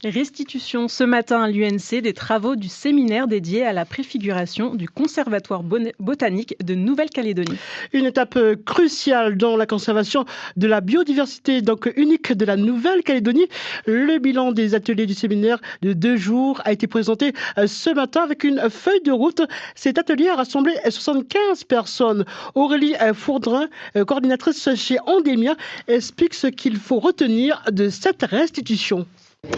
Restitution ce matin à l'UNC des travaux du séminaire dédié à la préfiguration du Conservatoire botanique de Nouvelle-Calédonie. Une étape cruciale dans la conservation de la biodiversité donc unique de la Nouvelle-Calédonie. Le bilan des ateliers du séminaire de 2 jours a été présenté ce matin avec une feuille de route. Cet atelier a rassemblé 75 personnes. Aurélie Fourdrin, coordinatrice chez Endemia, explique ce qu'il faut retenir de cette restitution.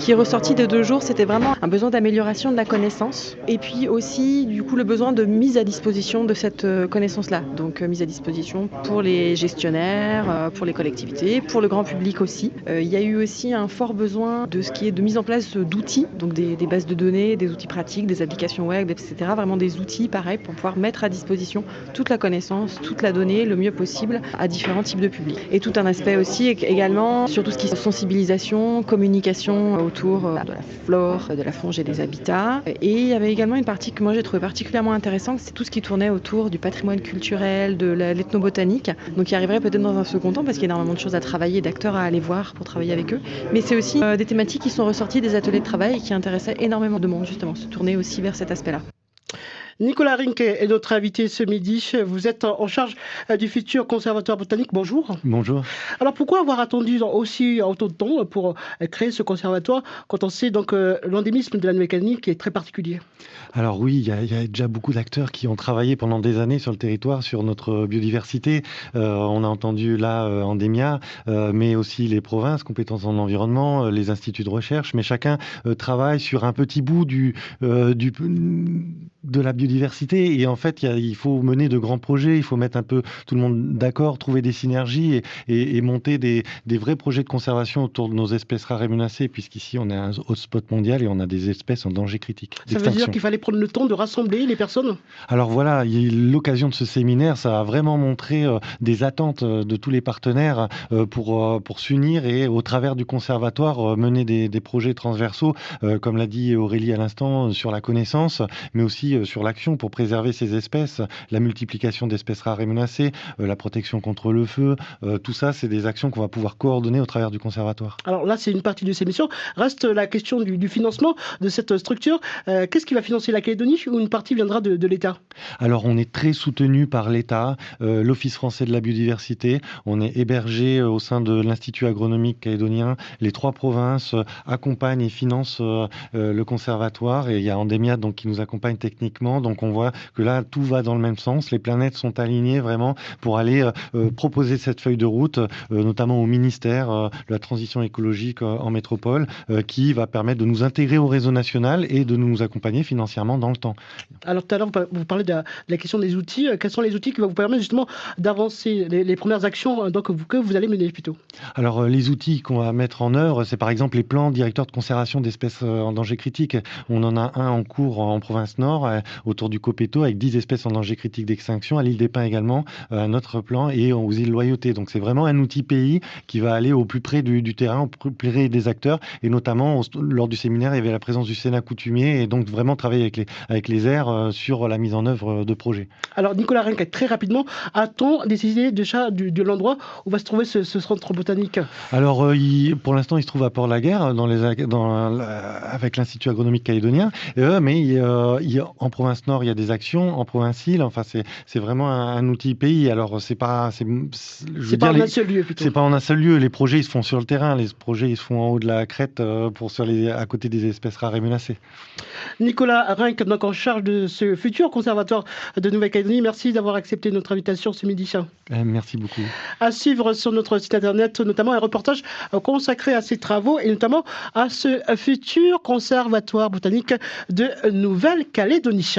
Qui est ressorti de 2 jours, c'était vraiment un besoin d'amélioration de la connaissance et puis aussi du coup le besoin de mise à disposition de cette connaissance-là. Donc mise à disposition pour les gestionnaires, pour les collectivités, pour le grand public aussi. Il y a eu aussi un fort besoin de ce qui est de mise en place d'outils, donc des bases de données, des outils pratiques, des applications web, etc. Vraiment des outils pareils pour pouvoir mettre à disposition toute la connaissance, toute la donnée le mieux possible à différents types de publics. Et tout un aspect aussi également sur tout ce qui est sensibilisation, communication autour de la flore, de la faune et des habitats. Et il y avait également une partie que moi j'ai trouvé particulièrement intéressante, c'est tout ce qui tournait autour du patrimoine culturel, de l'ethnobotanique, donc qui arriverait peut-être dans un second temps parce qu'il y a énormément de choses à travailler, d'acteurs à aller voir pour travailler avec eux. Mais c'est aussi des thématiques qui sont ressorties des ateliers de travail et qui intéressaient énormément de monde justement, se tourner aussi vers cet aspect-là. Nicolas Rink est notre invité ce midi. Vous êtes en charge du futur conservatoire botanique. Bonjour. Bonjour. Alors pourquoi avoir attendu aussi autant de temps pour créer ce conservatoire quand on sait donc l'endémisme de la Nouvelle-Calédonie qui est très particulier? Alors oui, il y a déjà beaucoup d'acteurs qui ont travaillé pendant des années sur le territoire, sur notre biodiversité. On a entendu là Endemia, mais aussi les provinces, compétences en environnement, les instituts de recherche, mais chacun travaille sur un petit bout de la biodiversité. Et en fait, il faut mener de grands projets, il faut mettre un peu tout le monde d'accord, trouver des synergies et monter des vrais projets de conservation autour de nos espèces rares et menacées, puisqu'ici, on est un hotspot mondial et on a des espèces en danger critique d'extinction. Ça veut dire qu'il fallait prendre le temps de rassembler les personnes? Alors voilà, l'occasion de ce séminaire, ça a vraiment montré des attentes de tous les partenaires pour s'unir et au travers du conservatoire mener des projets transversaux, comme l'a dit Aurélie à l'instant, sur la connaissance, mais aussi sur l'action pour préserver ces espèces, la multiplication d'espèces rares et menacées, la protection contre le feu, tout ça, c'est des actions qu'on va pouvoir coordonner au travers du conservatoire. Alors là, c'est une partie de ces missions. Reste la question du financement de cette structure. Qu'est-ce qui va financer la Calédonie ou une partie viendra de l'État? Alors, on est très soutenu par l'État, l'Office français de la biodiversité. On est hébergé au sein de l'Institut agronomique calédonien. Les 3 provinces accompagnent et financent le conservatoire. Et il y a Endemia donc, qui nous accompagne techniquement. Donc, on voit que là, tout va dans le même sens. Les planètes sont alignées vraiment pour aller proposer cette feuille de route, notamment au ministère de la transition écologique en métropole, qui va permettre de nous intégrer au réseau national et de nous accompagner financièrement dans le temps. Alors tout à l'heure, vous parlez de la question des outils. Quels sont les outils qui vont vous permettre justement d'avancer les premières actions que vous allez mener plutôt? Alors les outils qu'on va mettre en œuvre, c'est par exemple les plans directeurs de conservation d'espèces en danger critique. On en a un en cours en province nord, autour du Copeto, avec 10 espèces en danger critique d'extinction. À l'île des Pins également, un autre plan, et aux îles Loyauté. Donc c'est vraiment un outil pays qui va aller au plus près du terrain, au plus près des acteurs, et notamment lors du séminaire, il y avait la présence du Sénat coutumier, et donc vraiment travailler avec les airs sur la mise en œuvre de projets. Alors Nicolas Rink, très rapidement, a-t-on décidé déjà de l'endroit où va se trouver ce centre botanique? Alors pour l'instant il se trouve à Port-la-Guerre avec l'Institut agronomique calédonien, mais en province nord il y a des actions, en province île, enfin c'est vraiment un outil pays. Alors c'est pas en un seul lieu plutôt. C'est pas en un seul lieu, les projets ils se font sur le terrain, les projets ils se font en haut de la crête à côté des espèces rares et menacées. Nicolas Rink, donc en charge de ce futur conservatoire de Nouvelle-Calédonie, merci d'avoir accepté notre invitation ce midi. Merci beaucoup. À suivre sur notre site internet, notamment un reportage consacré à ces travaux et notamment à ce futur conservatoire botanique de Nouvelle-Calédonie.